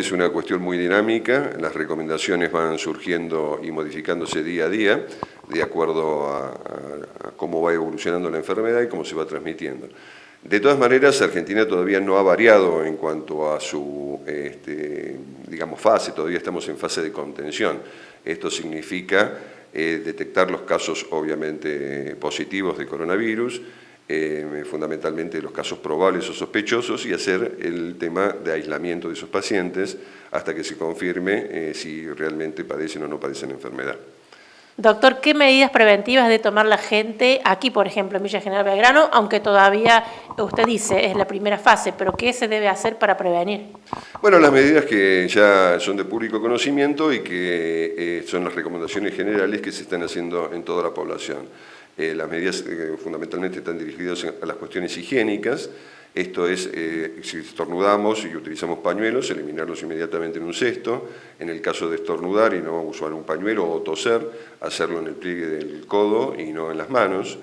Es una cuestión muy dinámica, las recomendaciones van surgiendo y modificándose día a día, de acuerdo a cómo va evolucionando la enfermedad y cómo se va transmitiendo. De todas maneras, Argentina todavía no ha variado en cuanto a su digamos, fase, todavía estamos en fase de contención. Esto significa detectar los casos obviamente positivos de coronavirus, fundamentalmente los casos probables o sospechosos, y hacer el tema de aislamiento de esos pacientes hasta que se confirme si realmente padecen o no padecen la enfermedad. Doctor, ¿qué medidas preventivas debe tomar la gente aquí, por ejemplo, en Villa General Belgrano, aunque todavía, usted dice, es la primera fase, pero qué se debe hacer para prevenir? Bueno, las medidas que ya son de público conocimiento y que son las recomendaciones generales que se están haciendo en toda la población. Las medidas fundamentalmente están dirigidas a las cuestiones higiénicas. Esto es, si estornudamos y utilizamos pañuelos, eliminarlos inmediatamente en un cesto. En el caso de estornudar y no usar un pañuelo o toser, hacerlo en el pliegue del codo y no en las manos.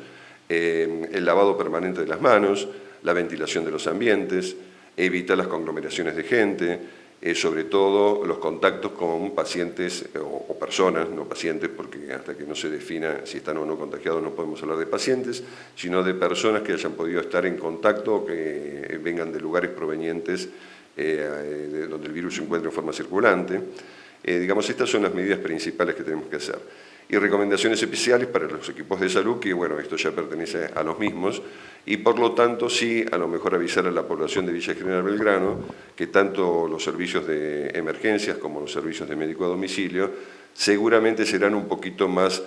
El lavado permanente de las manos, la ventilación de los ambientes, evitar las conglomeraciones de gente, sobre todo los contactos con pacientes o personas, no pacientes, porque hasta que no se defina si están o no contagiados no podemos hablar de pacientes, sino de personas que hayan podido estar en contacto o que vengan de lugares provenientes de donde el virus se encuentra en forma circulante. Digamos, estas son las medidas principales que tenemos que hacer. Y recomendaciones especiales para los equipos de salud, que bueno, esto ya pertenece a los mismos, y por lo tanto sí, a lo mejor avisar a la población de Villa General Belgrano que tanto los servicios de emergencias como los servicios de médico a domicilio seguramente serán un poquito más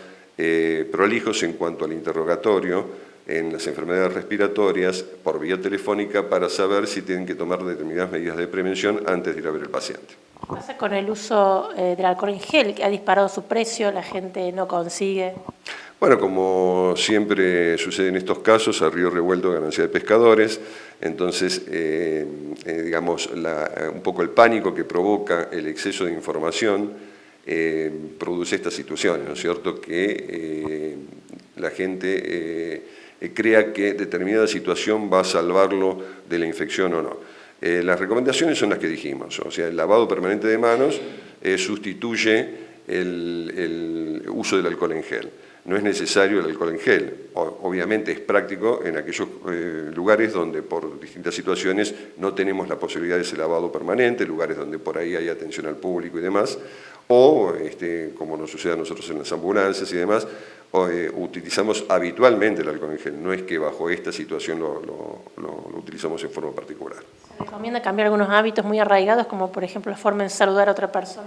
prolijos en cuanto al interrogatorio en las enfermedades respiratorias por vía telefónica para saber si tienen que tomar determinadas medidas de prevención antes de ir a ver al paciente. ¿Qué pasa con el uso del alcohol en gel, que ha disparado su precio, la gente no consigue? Bueno, como siempre sucede en estos casos, a río revuelto ganancia de pescadores, entonces, digamos, un poco el pánico que provoca el exceso de información produce estas situaciones, ¿no es cierto?, que la gente crea que determinada situación va a salvarlo de la infección o no. Las recomendaciones son las que dijimos, o sea, el lavado permanente de manos sustituye el uso del alcohol en gel. No es necesario el alcohol en gel, obviamente es práctico en aquellos lugares donde por distintas situaciones no tenemos la posibilidad de ese lavado permanente, lugares donde por ahí hay atención al público y demás, o como nos sucede a nosotros en las ambulancias y demás, utilizamos habitualmente el alcohol en gel, no es que bajo esta situación lo utilizamos en forma particular. ¿Se recomienda cambiar algunos hábitos muy arraigados, como por ejemplo la forma en saludar a otra persona?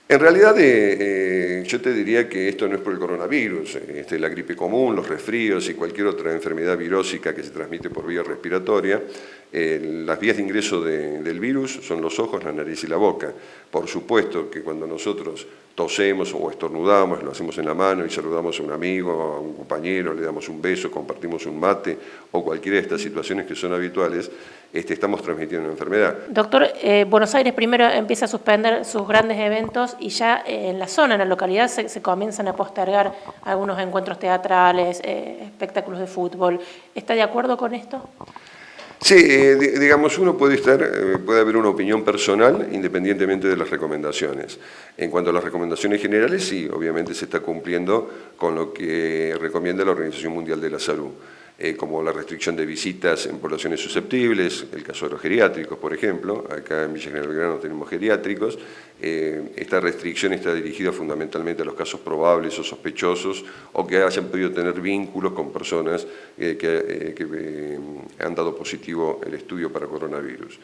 En realidad yo te diría que esto no es por el coronavirus, la gripe común, los resfríos y cualquier otra enfermedad virósica que se transmite por vía respiratoria, las vías de ingreso del virus son los ojos, la nariz y la boca. Por supuesto que cuando nosotros tosemos o estornudamos, lo hacemos en la mano y saludamos a un amigo, a un compañero, le damos un beso, compartimos un mate o cualquiera de estas situaciones que son habituales, estamos transmitiendo una enfermedad. Doctor, Buenos Aires primero empieza a suspender sus grandes eventos y ya en la zona, en la localidad, se comienzan a postergar algunos encuentros teatrales, espectáculos de fútbol. ¿Está de acuerdo con esto? Sí, digamos, uno puede haber una opinión personal independientemente de las recomendaciones. En cuanto a las recomendaciones generales, sí, obviamente se está cumpliendo con lo que recomienda la Organización Mundial de la Salud, como la restricción de visitas en poblaciones susceptibles, el caso de los geriátricos, por ejemplo, acá en Villa General Belgrano tenemos geriátricos, esta restricción está dirigida fundamentalmente a los casos probables o sospechosos o que hayan podido tener vínculos con personas que han dado positivo el estudio para coronavirus.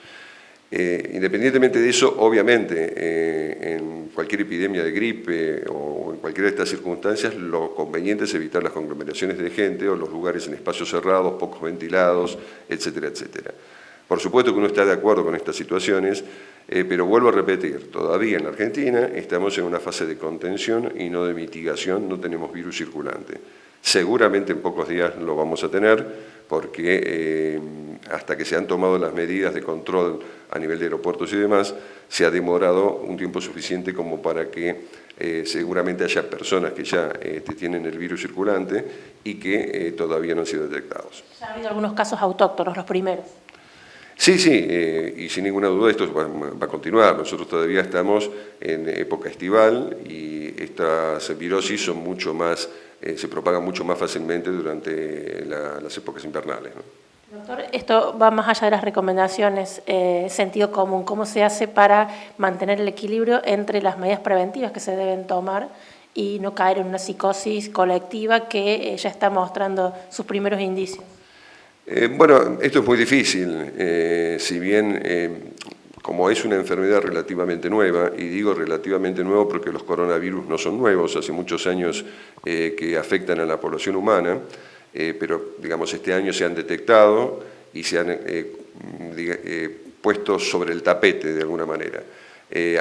Independientemente de eso, obviamente, en cualquier epidemia de gripe o en cualquiera de estas circunstancias, lo conveniente es evitar las conglomeraciones de gente o los lugares en espacios cerrados, pocos ventilados, etcétera, etcétera. Por supuesto que uno está de acuerdo con estas situaciones, pero vuelvo a repetir, todavía en la Argentina estamos en una fase de contención y no de mitigación, no tenemos virus circulante. Seguramente en pocos días lo vamos a tener porque hasta que se han tomado las medidas de control a nivel de aeropuertos y demás, se ha demorado un tiempo suficiente como para que seguramente haya personas que ya tienen el virus circulante y que todavía no han sido detectados. Ya ha habido algunos casos autóctonos, los primeros. Sí, sí, y sin ninguna duda esto va a continuar. Nosotros todavía estamos en época estival y estas virosis son mucho más, se propagan mucho más fácilmente durante las épocas invernales, ¿no? Doctor, esto va más allá de las recomendaciones, sentido común. ¿Cómo se hace para mantener el equilibrio entre las medidas preventivas que se deben tomar y no caer en una psicosis colectiva que ya está mostrando sus primeros indicios? Bueno, esto es muy difícil, si bien como es una enfermedad relativamente nueva, y digo relativamente nuevo porque los coronavirus no son nuevos, hace muchos años que afectan a la población humana, pero digamos este año se han detectado y se han puesto sobre el tapete de alguna manera.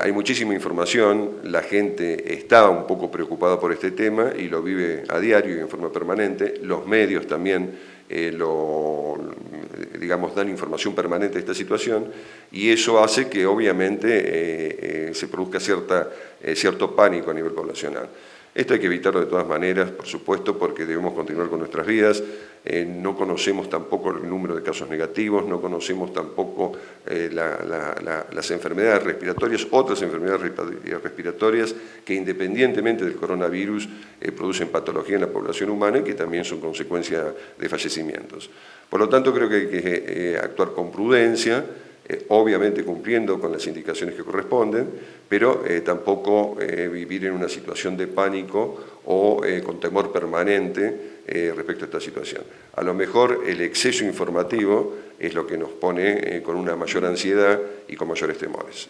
Hay muchísima información, la gente está un poco preocupada por este tema y lo vive a diario y en forma permanente, los medios también digamos, dan información permanente de esta situación y eso hace que obviamente se produzca cierto pánico a nivel poblacional. Esto hay que evitarlo de todas maneras, por supuesto, porque debemos continuar con nuestras vidas. No conocemos tampoco el número de casos negativos, no conocemos tampoco las enfermedades respiratorias, otras enfermedades respiratorias que independientemente del coronavirus producen patología en la población humana y que también son consecuencia de fallecimientos. Por lo tanto, creo que hay que actuar con prudencia, obviamente cumpliendo con las indicaciones que corresponden, pero tampoco vivir en una situación de pánico o con temor permanente respecto a esta situación. A lo mejor el exceso informativo es lo que nos pone con una mayor ansiedad y con mayores temores.